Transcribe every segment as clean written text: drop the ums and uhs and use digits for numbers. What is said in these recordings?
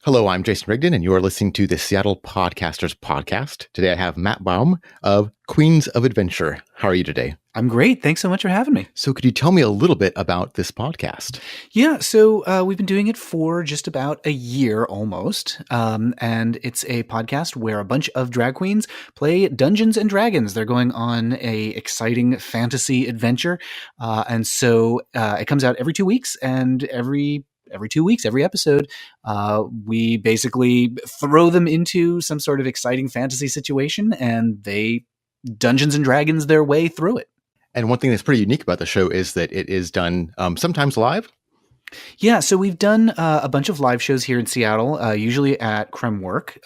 Hello, I'm Jason Rigdon, and you are listening to the Seattle Podcasters Podcast. Today I have Matt Baume of Queens of Adventure. How are you today? I'm great. Thanks so much for having me. So could you tell me a little bit about this podcast? Yeah, so we've been doing it for just about a year almost. And it's a podcast where a bunch of drag queens play Dungeons and Dragons. They're going on a exciting fantasy adventure. And so it comes out every 2 weeks, and every 2 weeks, every episode, we basically throw them into some sort of exciting fantasy situation, and they Dungeons and Dragons their way through it. And one thing that's pretty unique about the show is that it is done sometimes live. Yeah, so we've done a bunch of live shows here in Seattle, usually at Creme Work.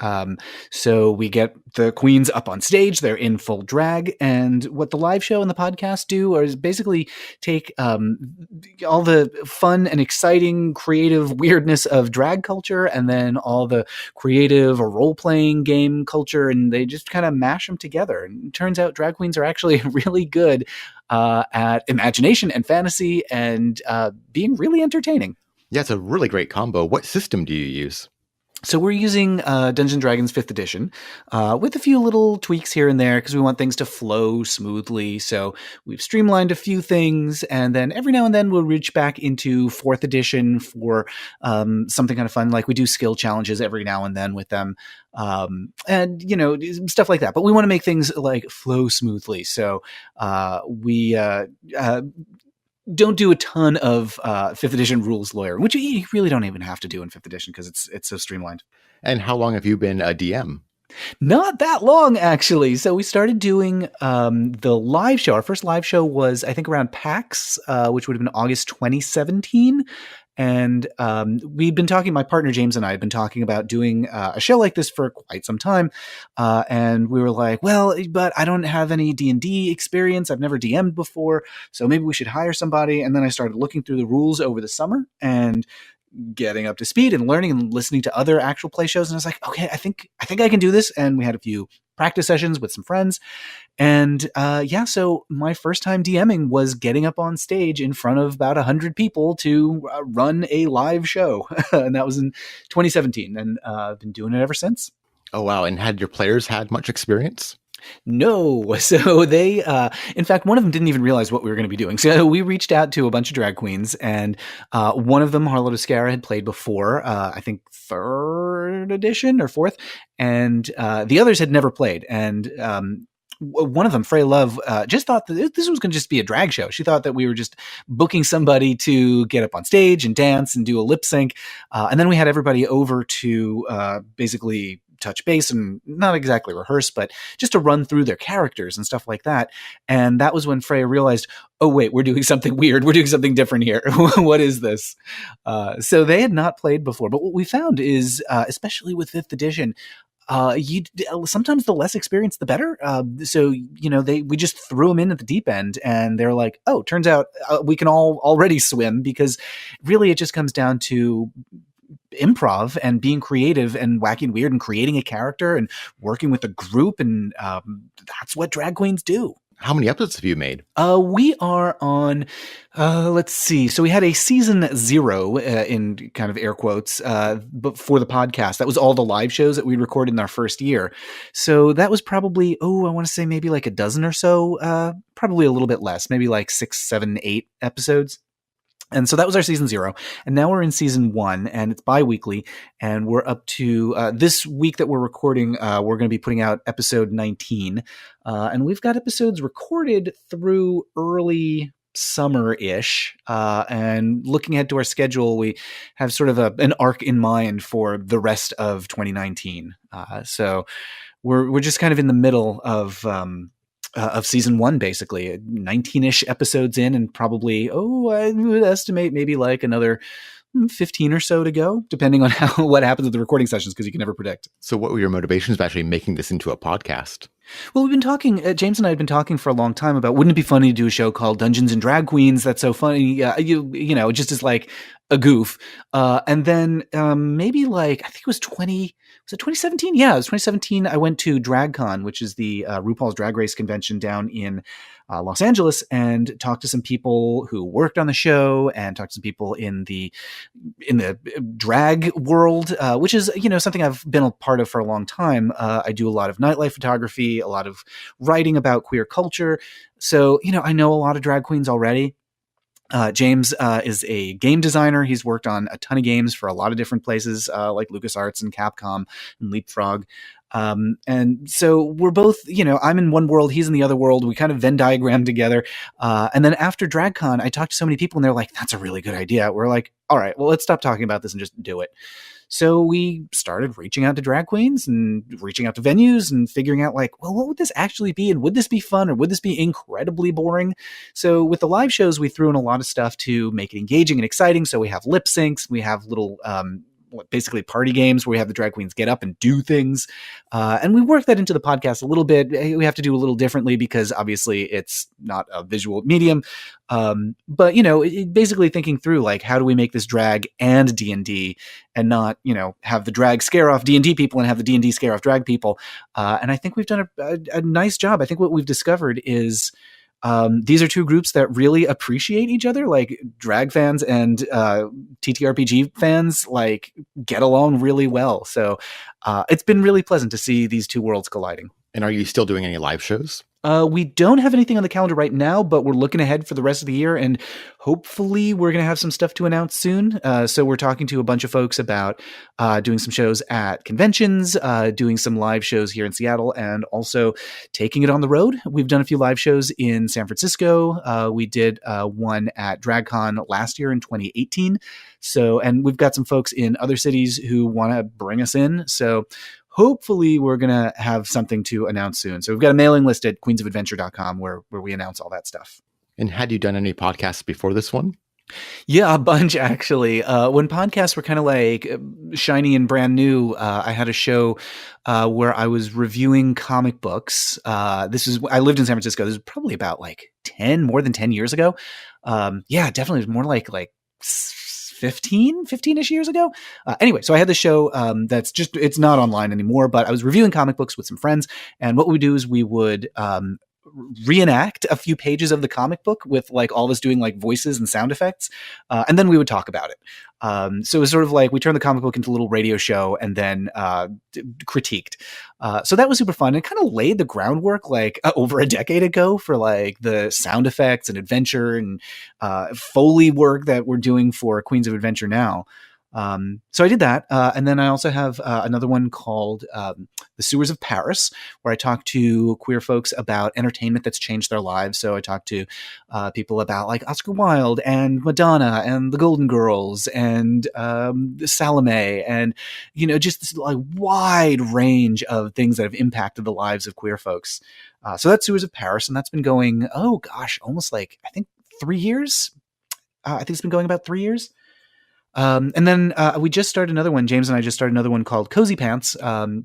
So we get the queens up on stage, they're in full drag, and what the live show and the podcast do is basically take all the fun and exciting, creative weirdness of drag culture, and then all the creative or role-playing game culture, and they just kind of mash them together. And it turns out drag queens are actually really good at imagination and fantasy and being really entertaining. Yeah, it's a really great combo. What system do you use? So we're using Dungeons & Dragons 5th edition with a few little tweaks here and there because we want things to flow smoothly. So we've streamlined a few things, and then every now and then we'll reach back into 4th edition for something kind of fun. Like we do skill challenges every now and then with them, and stuff like that. But we want to make things like flow smoothly. So we don't do a ton of 5th edition rules lawyer, which you really don't even have to do in 5th edition because it's so streamlined. And how long have you been a DM? Not that long, actually. So we started doing the live show. Our first live show was, I think, around PAX, which would have been August 2017. And we'd been talking, my partner James and I had been talking about doing a show like this for quite some time. And we were like, well, but I don't have any D&D experience. I've never DM'd before. So maybe we should hire somebody. And then I started looking through the rules over the summer and getting up to speed and learning and listening to other actual play shows. And I was like, okay, I think I can do this. And we had a few practice sessions with some friends. And so my first time DMing was getting up on stage in front of about 100 people to run a live show. And that was in 2017. And I've been doing it ever since. Oh, wow. And had your players had much experience? No. So they, in fact, one of them didn't even realize what we were going to be doing. So we reached out to a bunch of drag queens, and one of them, Harlow Descara, had played before, I think 3rd edition or 4th, and the others had never played. And one of them, Frey Love, just thought that this was going to just be a drag show. She thought that we were just booking somebody to get up on stage and dance and do a lip sync. And then we had everybody over to basically touch base and not exactly rehearse, but just to run through their characters and stuff like that. And that was when Freya realized, oh, wait, we're doing something weird. We're doing something different here. What is this? So they had not played before. But what we found is, especially with 5th edition, sometimes the less experience, the better. So we just threw them in at the deep end, and they're like, oh, turns out we can all already swim, because really it just comes down to improv and being creative and wacky and weird and creating a character and working with a group. And that's what drag queens do. How many episodes have you made? We are on, let's see. So we had a season 0 in kind of air quotes, but for the podcast, that was all the live shows that we recorded in our first year. So that was probably, I want to say maybe like a dozen or so, probably a little bit less, maybe like 6, 7, 8 episodes. And so that was our season 0. And now we're in season 1, and it's bi-weekly. And we're up to this week that we're recording. We're going to be putting out episode 19. And we've got episodes recorded through early summer-ish. And looking ahead to our schedule, we have sort of an arc in mind for the rest of 2019. So we're just kind of in the middle of season 1, basically 19-ish episodes in, and probably, I would estimate maybe like another 15 or so to go, depending on what happens with the recording sessions, because you can never predict. So what were your motivations of actually making this into a podcast? Well, we've been talking, James and I have been talking for a long time about, wouldn't it be funny to do a show called Dungeons and Drag Queens? That's so funny. Just as like a goof. And then maybe like, I think it was 2017? Yeah, it was 2017. I went to DragCon, which is the RuPaul's Drag Race convention down in Los Angeles and talked to some people who worked on the show and talked to some people in the drag world, which is, something I've been a part of for a long time. I do a lot of nightlife photography, a lot of writing about queer culture. So, I know a lot of drag queens already. James is a game designer. He's worked on a ton of games for a lot of different places, like LucasArts and Capcom and Leapfrog. And so we're both, I'm in one world, he's in the other world. We kind of Venn diagram together. And then after DragCon, I talked to so many people and they're like, that's a really good idea. We're like, all right, well, let's stop talking about this and just do it. So we started reaching out to drag queens and reaching out to venues and figuring out like, well, what would this actually be? And would this be fun or would this be incredibly boring? So with the live shows, we threw in a lot of stuff to make it engaging and exciting. So we have lip syncs, we have little, basically party games where we have the drag queens get up and do things. And we work that into the podcast a little bit. We have to do a little differently because obviously it's not a visual medium. But, basically thinking through like, how do we make this drag and D&D and not, have the drag scare off D&D people and have the D&D scare off drag people. And I think we've done a nice job. I think what we've discovered is these are two groups that really appreciate each other, like drag fans and TTRPG fans, like get along really well. So it's been really pleasant to see these two worlds colliding. And are you still doing any live shows? We don't have anything on the calendar right now, but we're looking ahead for the rest of the year, and hopefully we're going to have some stuff to announce soon. So we're talking to a bunch of folks about doing some shows at conventions, doing some live shows here in Seattle, and also taking it on the road. We've done a few live shows in San Francisco. We did one at DragCon last year in 2018. So, and we've got some folks in other cities who want to bring us in. So hopefully we're going to have something to announce soon. So we've got a mailing list at queensofadventure.com where we announce all that stuff. And had you done any podcasts before this one? Yeah, a bunch actually. When podcasts were kind of like shiny and brand new, I had a show where I was reviewing comic books. I lived in San Francisco. This was probably about like more than 10 years ago. Yeah, definitely. It was more like 15-ish years ago. Anyway, so I had the show it's not online anymore, but I was reviewing comic books with some friends. And what we would do is we would reenact a few pages of the comic book with like all of us doing like voices and sound effects. And then we would talk about it. So it was sort of like we turned the comic book into a little radio show and then critiqued. So that was super fun. It kind of laid the groundwork like over a decade ago for like the sound effects and adventure and Foley work that we're doing for Queens of Adventure now. So I did that. And then I also have another one called The Sewers of Paris, where I talk to queer folks about entertainment that's changed their lives. So I talk to people about like Oscar Wilde and Madonna and the Golden Girls and Salome and, just this like wide range of things that have impacted the lives of queer folks. So that's Sewers of Paris. And that's been going, almost like, I think 3 years. I think it's been going about 3 years. And then we just started another one. James and I just started another one called Cozy Pants. So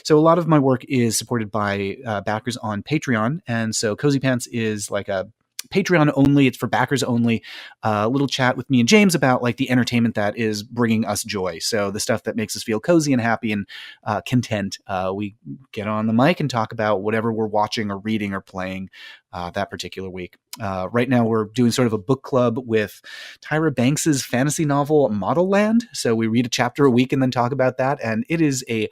a lot of my work is supported by backers on Patreon, and so Cozy Pants is like a Patreon only. It's for backers only. Little chat with me and James about like the entertainment that is bringing us joy. So the stuff that makes us feel cozy and happy and content. We get on the mic and talk about whatever we're watching or reading or playing that particular week. Right now we're doing sort of a book club with Tyra Banks's fantasy novel Model Land. So we read a chapter a week and then talk about that. And it is a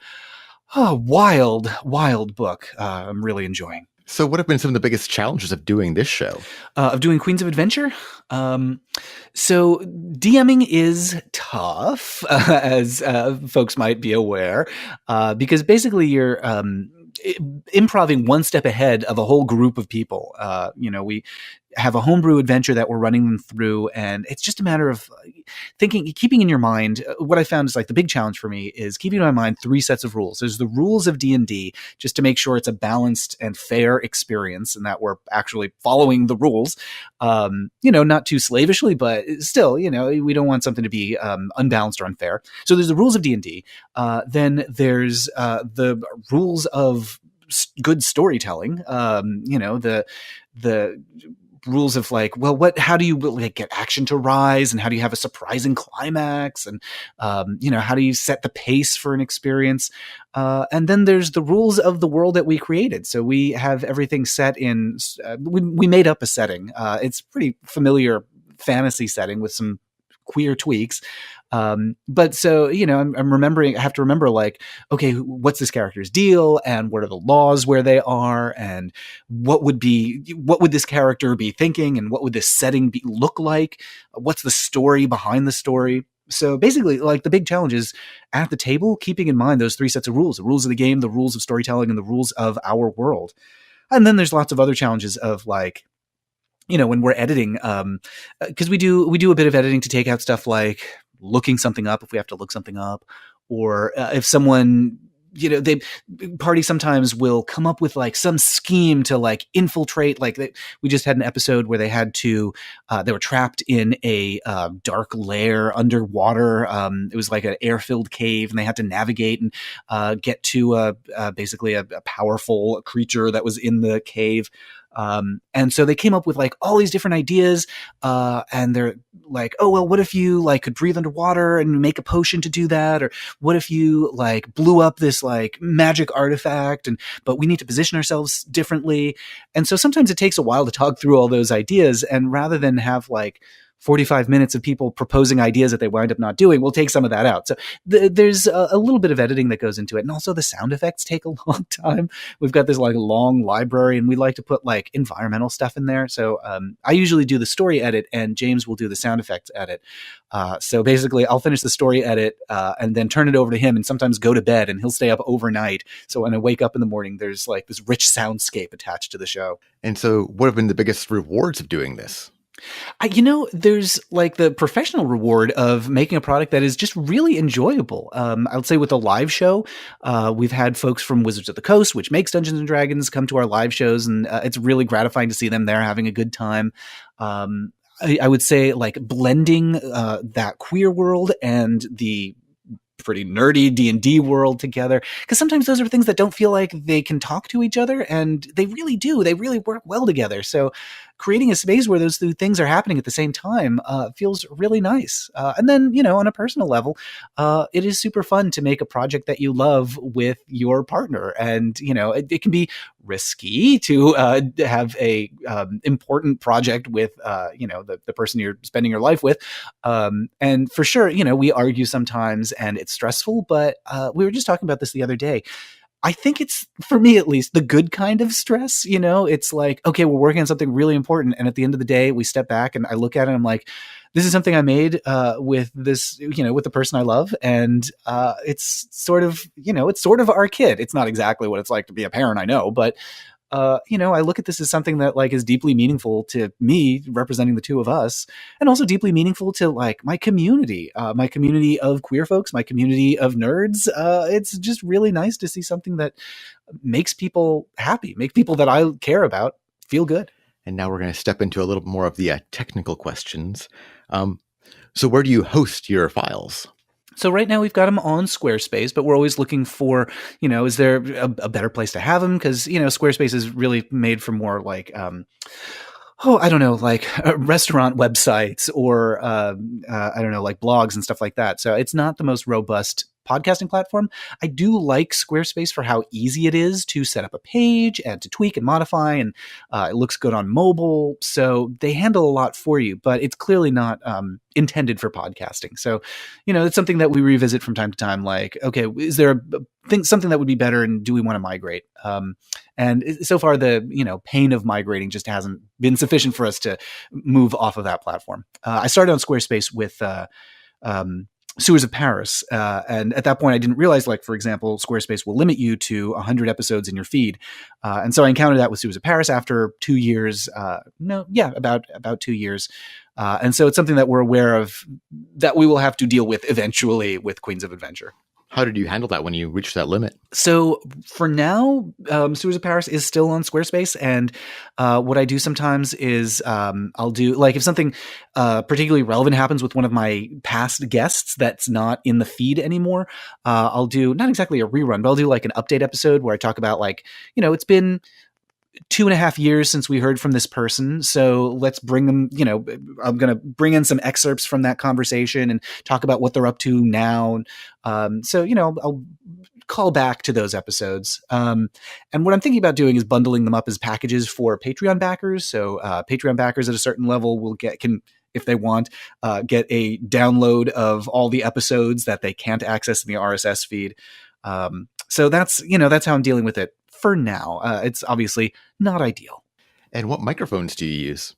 wild, wild book. I'm really enjoying. So what have been some of the biggest challenges of doing this show? Of doing Queens of Adventure? So DMing is tough, as folks might be aware, because basically you're improving one step ahead of a whole group of people. We have a homebrew adventure that we're running them through, and it's just a matter of keeping in your mind. What I found is like the big challenge for me is keeping in my mind 3 sets of rules. There's the rules of D&D, just to make sure it's a balanced and fair experience and that we're actually following the rules, not too slavishly, but still, we don't want something to be unbalanced or unfair. So there's the rules of D&D. Then there's the rules of good storytelling, the rules of like, well, how do you like get action to rise, and how do you have a surprising climax, and how do you set the pace for an experience? And then there's the rules of the world that we created. So we have everything set in. We made up a setting. It's pretty familiar fantasy setting with some queer tweaks. But so, I'm remembering, I have to remember like, okay, what's this character's deal, and what are the laws where they are, and what would this character be thinking, and what would this setting look like? What's the story behind the story? So basically, like, the big challenge is at the table, keeping in mind those three sets of rules: the rules of the game, the rules of storytelling, and the rules of our world. And then there's lots of other challenges of like, when we're editing, because we do a bit of editing to take out stuff like looking something up if we have to look something up, or if someone, they party sometimes will come up with like some scheme to like infiltrate. Like we just had an episode where they had to, they were trapped in a dark lair underwater. It was like an air-filled cave, and they had to navigate and get to basically a powerful creature that was in the cave. And so they came up with like all these different ideas, and they're like, oh, well, what if you like could breathe underwater and make a potion to do that? Or what if you like blew up this like magic artifact, but we need to position ourselves differently. And so sometimes it takes a while to talk through all those ideas. And rather than have like 45 minutes of people proposing ideas that they wind up not doing, we'll take some of that out. So there's a little bit of editing that goes into it. And also the sound effects take a long time. We've got this like long library, and we like to put like environmental stuff in there. So I usually do the story edit, and James will do the sound effects edit. So basically I'll finish the story edit and then turn it over to him, and sometimes go to bed, and he'll stay up overnight. So when I wake up in the morning, there's like this rich soundscape attached to the show. And so what have been the biggest rewards of doing this? There's like the professional reward of making a product that is just really enjoyable. I would say with a live show, we've had folks from Wizards of the Coast, which makes Dungeons and Dragons, come to our live shows, and it's really gratifying to see them there having a good time. I would say like blending that queer world and the pretty nerdy D&D world together, because sometimes those are things that don't feel like they can talk to each other, and they really do. They really work well together. So creating a space where those two things are happening at the same time feels really nice. And then, on a personal level, it is super fun to make a project that you love with your partner. And, it can be risky to have a important project with, the person you're spending your life with. And for sure, we argue sometimes, and it's stressful, but we were just talking about this the other day. I think it's, for me at least, the good kind of stress. It's like, okay, we're working on something really important, and at the end of the day, we step back and I look at it and I'm like, this is something I made with this, with the person I love, and it's sort of, it's sort of our kid. It's not exactly what it's like to be a parent, I know, but I look at this as something that like is deeply meaningful to me, representing the two of us, and also deeply meaningful to like my community of queer folks, my community of nerds. It's just really nice to see something that makes people happy, make people that I care about feel good. And now we're going to step into a little more of the technical questions. So where do you host your files? So right now we've got them on Squarespace, but we're always looking for, is there a better place to have them? Because, Squarespace is really made for more like, I don't know, like restaurant websites or, I don't know, like blogs and stuff like that. So it's not the most robust podcasting platform. I do like Squarespace for how easy it is to set up a page and to tweak and modify, and it looks good on mobile. So they handle a lot for you, but it's clearly not intended for podcasting. So, it's something that we revisit from time to time. Like, okay, is there something that would be better, and do we want to migrate? And so far, the pain of migrating just hasn't been sufficient for us to move off of that platform. I started on Squarespace with Sewers of Paris. And at that point, I didn't realize, like, for example, Squarespace will limit you to 100 episodes in your feed. And so I encountered that with Sewers of Paris after 2 years. About 2 years. And so it's something that we're aware of that we will have to deal with eventually with Queens of Adventure. How did you handle that when you reached that limit? So for now, Sewers of Paris is still on Squarespace. And what I do sometimes is I'll do, like, if something particularly relevant happens with one of my past guests that's not in the feed anymore, I'll do not exactly a rerun, but I'll do like an update episode where I talk about, like, it's been 2.5 years since we heard from this person. So let's bring them, I'm going to bring in some excerpts from that conversation and talk about what they're up to now. I'll call back to those episodes. And what I'm thinking about doing is bundling them up as packages for Patreon backers. So Patreon backers at a certain level can, if they want, get a download of all the episodes that they can't access in the RSS feed. So that's how I'm dealing with it for now. It's obviously not ideal. And what microphones do you use?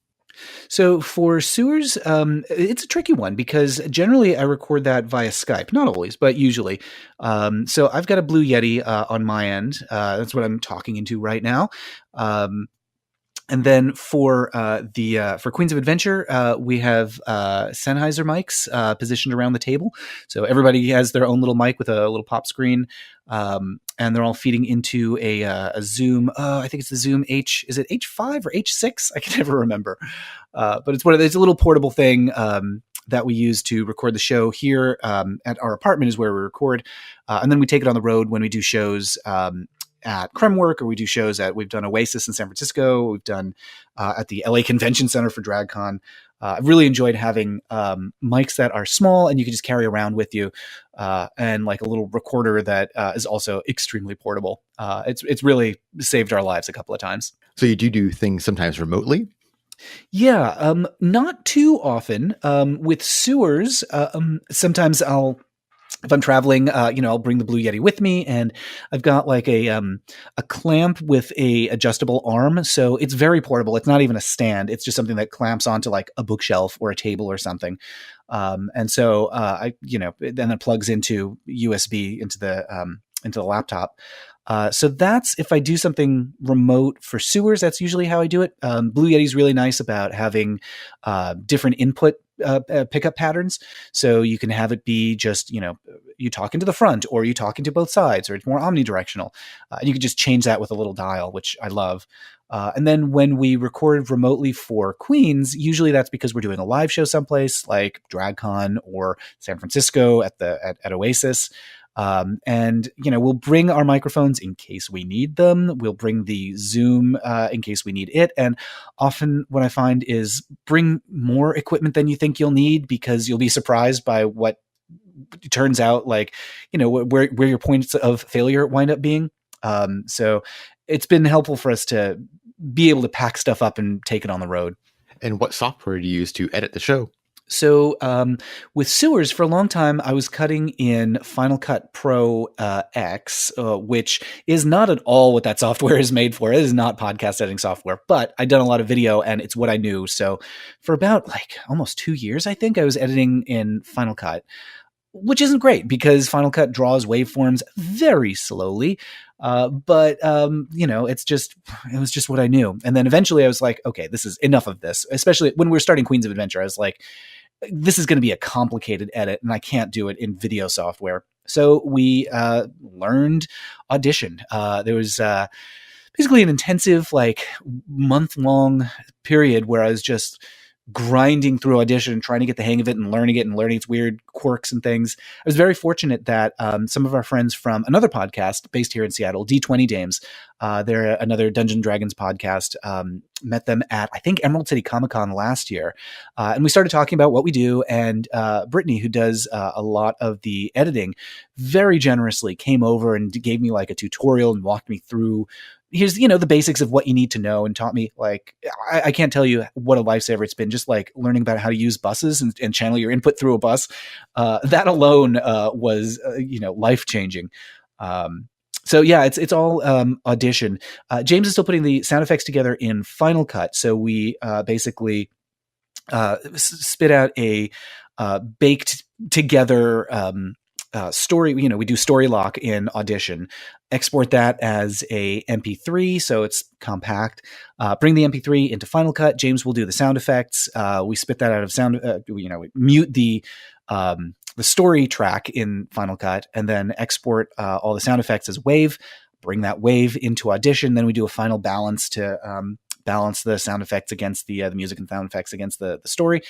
So for Sewers, it's a tricky one because generally I record that via Skype. Not always, but usually. So I've got a Blue Yeti on my end. That's what I'm talking into right now. And then for Queens of Adventure, we have Sennheiser mics positioned around the table. So everybody has their own little mic with a little pop screen, and they're all feeding into a Zoom. I think it's the Zoom H. Is it H5 or H6? I can never remember. But it's it's a little portable thing that we use to record the show here at our apartment is where we record, and then we take it on the road when we do shows. At Kremwork, or we do shows we've done Oasis in San Francisco. We've done at the LA Convention Center for DragCon. I've really enjoyed having mics that are small and you can just carry around with you, and like a little recorder that is also extremely portable. It's really saved our lives a couple of times. So you do things sometimes remotely? Yeah, not too often. With Sewers, sometimes if I'm traveling, I'll bring the Blue Yeti with me, and I've got like a clamp with a adjustable arm, so it's very portable. It's not even a stand; it's just something that clamps onto like a bookshelf or a table or something. And so then it plugs into USB into the laptop. So that's if I do something remote for Sewers. That's usually how I do it. Blue Yeti's really nice about having different input pickup patterns. So you can have it be just, you talk into the front or you talk into both sides, or it's more omnidirectional. And you can just change that with a little dial, which I love. And then when we record remotely for Queens, usually that's because we're doing a live show someplace like DragCon or San Francisco at Oasis. And we'll bring our microphones in case we need them. We'll bring the Zoom in case we need it. And often what I find is bring more equipment than you think you'll need, because you'll be surprised by what turns out like, where your points of failure wind up being. So it's been helpful for us to be able to pack stuff up and take it on the road. And what software do you use to edit the show? So with Sewers, for a long time, I was cutting in Final Cut Pro X, which is not at all what that software is made for. It is not podcast editing software, but I'd done a lot of video and it's what I knew. So for about like almost 2 years, I think I was editing in Final Cut, which isn't great because Final Cut draws waveforms very slowly. But it was just what I knew. And then eventually I was like, okay, this is enough of this, especially when we were starting Queens of Adventure. I was like, this is going to be a complicated edit and I can't do it in video software. So we learned Audition. There was basically an intensive month-long period where I was just grinding through Audition, trying to get the hang of it and learning its weird quirks and things. I was very fortunate that some of our friends from another podcast based here in Seattle, D20 Dames, they're another Dungeons & Dragons podcast, met them at, I think, Emerald City Comic-Con last year. And we started talking about what we do. And Brittany, who does a lot of the editing, very generously came over and gave me like a tutorial and walked me through here's, the basics of what you need to know, and taught me I can't tell you what a lifesaver it's been, just like learning about how to use buses and channel your input through a bus. That alone was, life-changing. So yeah, it's all Audition. James is still putting the sound effects together in Final Cut. So we basically spit out a baked together story. We do story lock in Audition, export that as a MP3, so it's compact. Bring the MP3 into Final Cut. James will do the sound effects. We spit that out of sound. We mute the story track in Final Cut, and then export all the sound effects as wave. Bring that wave into Audition. Then we do a final balance to balance the sound effects against the music and sound effects against the story.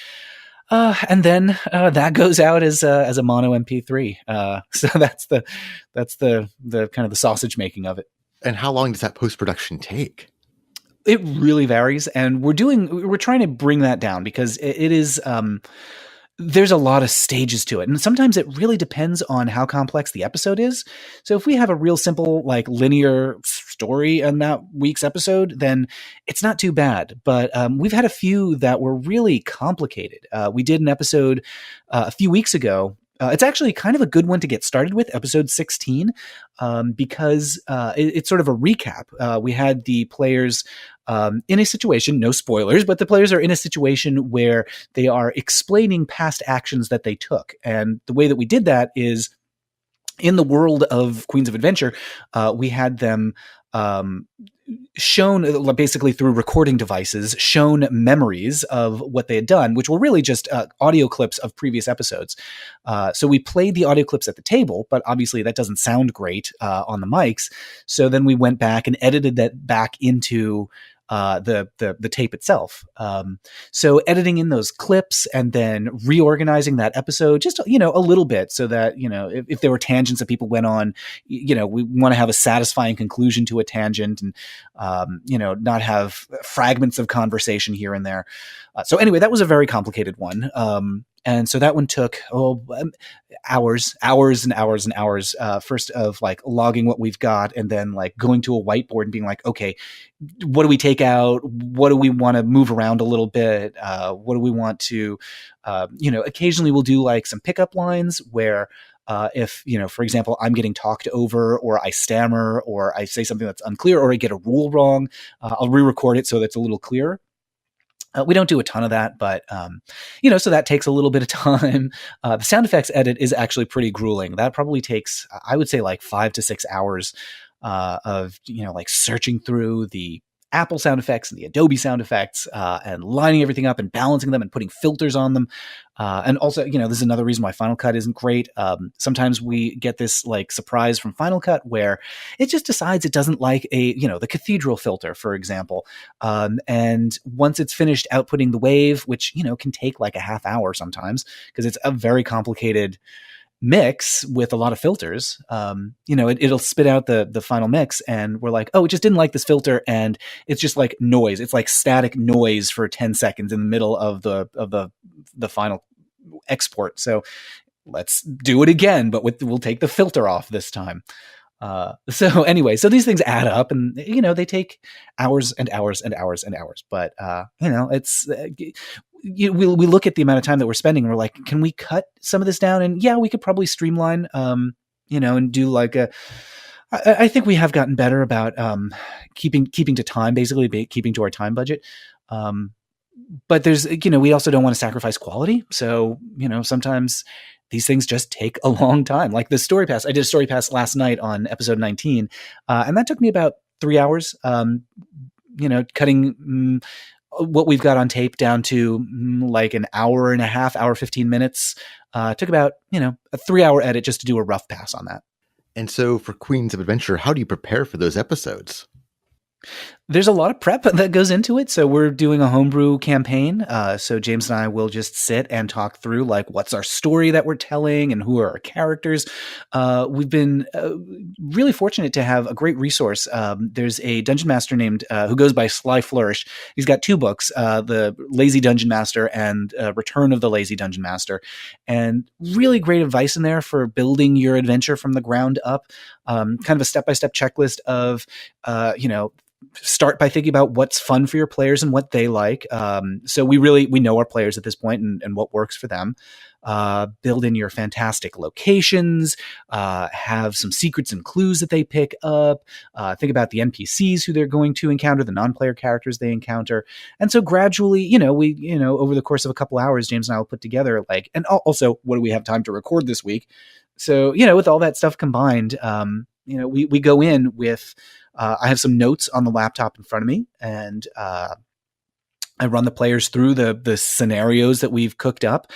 And then that goes out as a mono MP3. So that's the kind of the sausage making of it. And how long does that post-production take? It really varies, and we're trying to bring that down because it is there's a lot of stages to it, and sometimes it really depends on how complex the episode is. So if we have a real simple like linear story in that week's episode, then it's not too bad. But we've had a few that were really complicated. We did an episode a few weeks ago. It's actually kind of a good one to get started with, episode 16, because it's sort of a recap. We had the players in a situation, no spoilers, but the players are in a situation where they are explaining past actions that they took. And the way that we did that is in the world of Queens of Adventure, we had them shown basically through recording devices, shown memories of what they had done, which were really just audio clips of previous episodes. So we played the audio clips at the table, but obviously that doesn't sound great on the mics. So then we went back and edited that back into the tape itself. So editing in those clips and then reorganizing that episode just a little bit so that if there were tangents that people went on, we want to have a satisfying conclusion to a tangent and not have fragments of conversation here and there. So anyway, that was a very complicated one. And so that one took hours and hours and hours. First of like logging what we've got, and then like going to a whiteboard and being like, okay, what do we take out? What do we want to move around a little bit? What do we want to, occasionally we'll do like some pickup lines where if, for example, I'm getting talked over or I stammer or I say something that's unclear or I get a rule wrong, I'll re-record it so that's a little clearer. We don't do a ton of that, but, so that takes a little bit of time. The sound effects edit is actually pretty grueling. That probably takes, I would say, like 5 to 6 hours of, like searching through the Apple sound effects and the Adobe sound effects and lining everything up and balancing them and putting filters on them. And also, this is another reason why Final Cut isn't great. Sometimes we get this like surprise from Final Cut where it just decides it doesn't like the cathedral filter, for example. And once it's finished outputting the wave, which, can take like a half hour sometimes because it's a very complicated mix with a lot of filters, it'll spit out the final mix and we're like, oh, it just didn't like this filter, and it's just like noise. It's like static noise for 10 seconds in the middle of the final export. So let's do it again, but we'll take the filter off this time. So anyway, so these things add up and, they take hours and hours and hours and hours, but, it's, we look at the amount of time that we're spending and we're like, can we cut some of this down? And yeah, we could probably streamline, and do like I think we have gotten better about, keeping to time, basically keeping to our time budget. But there's, we also don't want to sacrifice quality. So, sometimes these things just take a long time. Like the story pass, I did a story pass last night on episode 19. And that took me about 3 hours, cutting what we've got on tape down to like an hour and a half, hour, 15 minutes. Took about, a 3-hour edit just to do a rough pass on that. And so for Queens of Adventure, how do you prepare for those episodes? There's a lot of prep that goes into it. So we're doing a homebrew campaign. So James and I will just sit and talk through like what's our story that we're telling and who are our characters. We've been really fortunate to have a great resource. There's a dungeon master named who goes by Sly Flourish. He's got 2 books, The Lazy Dungeon Master and Return of the Lazy Dungeon Master, and really great advice in there for building your adventure from the ground up. Kind of a step-by-step checklist of, start by thinking about what's fun for your players and what they like. So we know our players at this point and what works for them. Build in your fantastic locations, have some secrets and clues that they pick up, think about the NPCs who they're going to encounter, the non-player characters they encounter. And so gradually, over the course of a couple hours, James and I will put together and also what do we have time to record this week? So, with all that stuff combined, we go in with, I have some notes on the laptop in front of me, and I run the players through the scenarios that we've cooked up.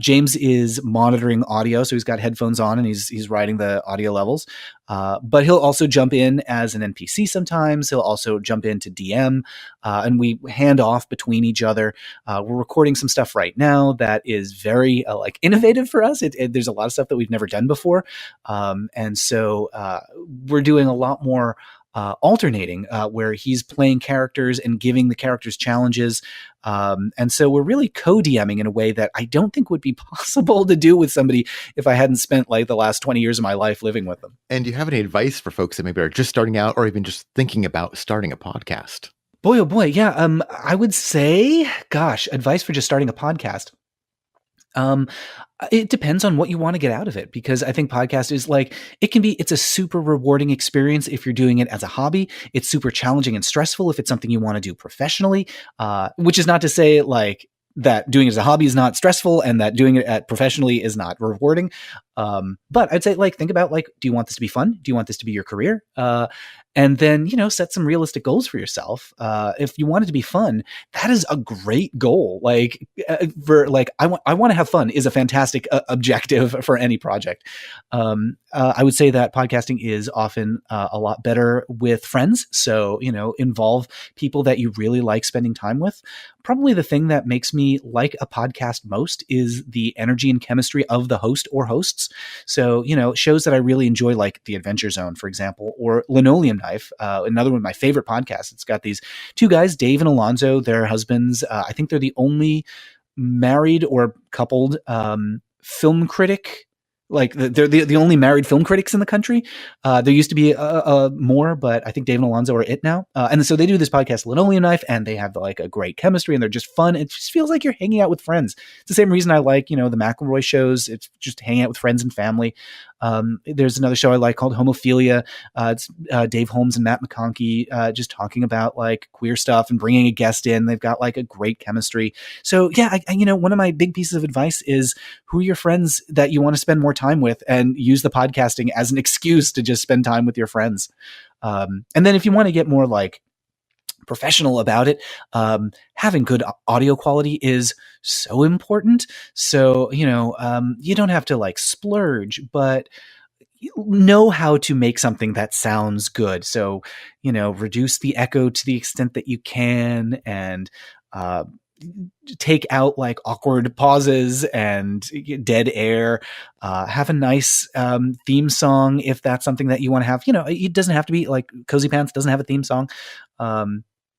James is monitoring audio, so he's got headphones on and he's writing the audio levels. But he'll also jump in as an NPC sometimes. He'll also jump in to DM, and we hand off between each other. We're recording some stuff right now that is very innovative for us. There's a lot of stuff that we've never done before, and so we're doing a lot more alternating, where he's playing characters and giving the characters challenges. And so we're really co-DMing in a way that I don't think would be possible to do with somebody if I hadn't spent like the last 20 years of my life living with them. And do you have any advice for folks that maybe are just starting out or even just thinking about starting a podcast? Boy, oh boy. Yeah. I would say, gosh, advice for just starting a podcast. It depends on what you want to get out of it, because I think podcast is like, it's a super rewarding experience if you're doing it as a hobby. It's super challenging and stressful if it's something you want to do professionally, which is not to say like that doing it as a hobby is not stressful and that doing it professionally is not rewarding. But I'd say like, think about like, do you want this to be fun? Do you want this to be your career? And then, set some realistic goals for yourself. If you want it to be fun, that is a great goal. Like I want to have fun is a fantastic objective for any project. I would say that podcasting is often a lot better with friends. So, involve people that you really like spending time with. Probably the thing that makes me like a podcast most is the energy and chemistry of the host or hosts. So, shows that I really enjoy, like The Adventure Zone, for example, or Linoleum Knife, another one of my favorite podcasts. It's got these two guys, Dave and Alonzo, their husbands. I think they're the only married or coupled film critic. Like they're the only married film critics in the country. There used to be more, but I think Dave and Alonzo are it now. And so they do this podcast, Linoleum Knife, and they have like a great chemistry, and they're just fun. It just feels like you're hanging out with friends. It's the same reason I like, the McElroy shows. It's just hanging out with friends and family. There's another show I like called Homophilia. It's Dave Holmes and Matt McConkey just talking about like queer stuff and bringing a guest in. They've got like a great chemistry. So yeah, one of my big pieces of advice is who are your friends that you want to spend more time with, and use the podcasting as an excuse to just spend time with your friends. And then if you want to get more like professional about it, having good audio quality is so important. So, you don't have to like splurge, but know how to make something that sounds good. So, reduce the echo to the extent that you can, and take out like awkward pauses and dead air. Have a nice theme song if that's something that you want to have. It doesn't have to be like Cozy Pants doesn't have a theme song.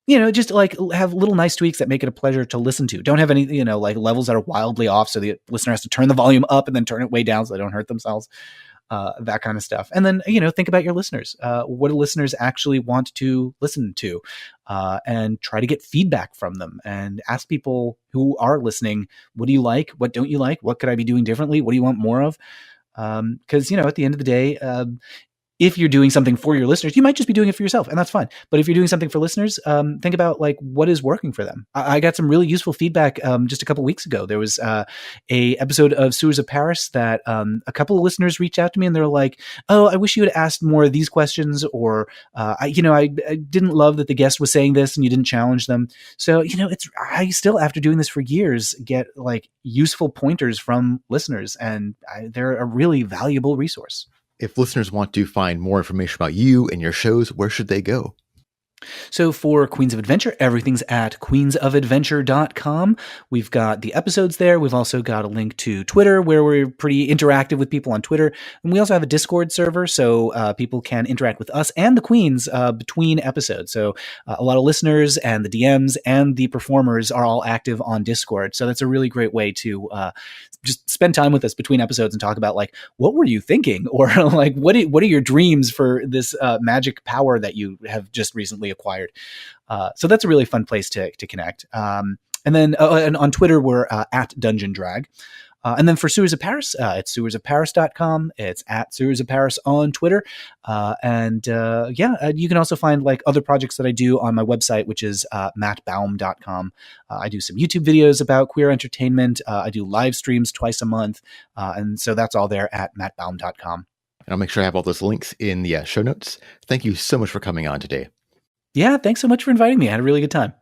Just like have little nice tweaks that make it a pleasure to listen to. Don't have any, like levels that are wildly off, so the listener has to turn the volume up and then turn it way down so they don't hurt themselves. That kind of stuff. And then, think about your listeners. What do listeners actually want to listen to? And try to get feedback from them, and ask people who are listening, what do you like? What don't you like? What could I be doing differently? What do you want more of? Because, at the end of the day, if you're doing something for your listeners, you might just be doing it for yourself, and that's fine. But if you're doing something for listeners, think about like what is working for them. I got some really useful feedback just a couple weeks ago. There was a episode of Sewers of Paris that a couple of listeners reached out to me, and they're like, "Oh, I wish you had asked more of these questions," or I didn't love that the guest was saying this and you didn't challenge them. So I still, after doing this for years, get like useful pointers from listeners, and they're a really valuable resource. If listeners want to find more information about you and your shows, where should they go? So for Queens of Adventure, everything's at queensofadventure.com. We've got the episodes there. We've also got a link to Twitter, where we're pretty interactive with people on Twitter. And we also have a Discord server, so people can interact with us and the Queens between episodes. So a lot of listeners and the DMs and the performers are all active on Discord. So that's a really great way to just spend time with us between episodes and talk about like, what were you thinking? Or like, what are your dreams for this magic power that you have just recently acquired? So that's a really fun place to connect. And then and on Twitter, we're at Dungeon Drag. And then for Sewers of Paris, it's sewersofparis.com. It's at Sewers of Paris on Twitter. You can also find like other projects that I do on my website, which is mattbaume.com. I do some YouTube videos about queer entertainment. I do live streams twice a month. And so that's all there at mattbaume.com. And I'll make sure I have all those links in the show notes. Thank you so much for coming on today. Yeah, thanks so much for inviting me. I had a really good time.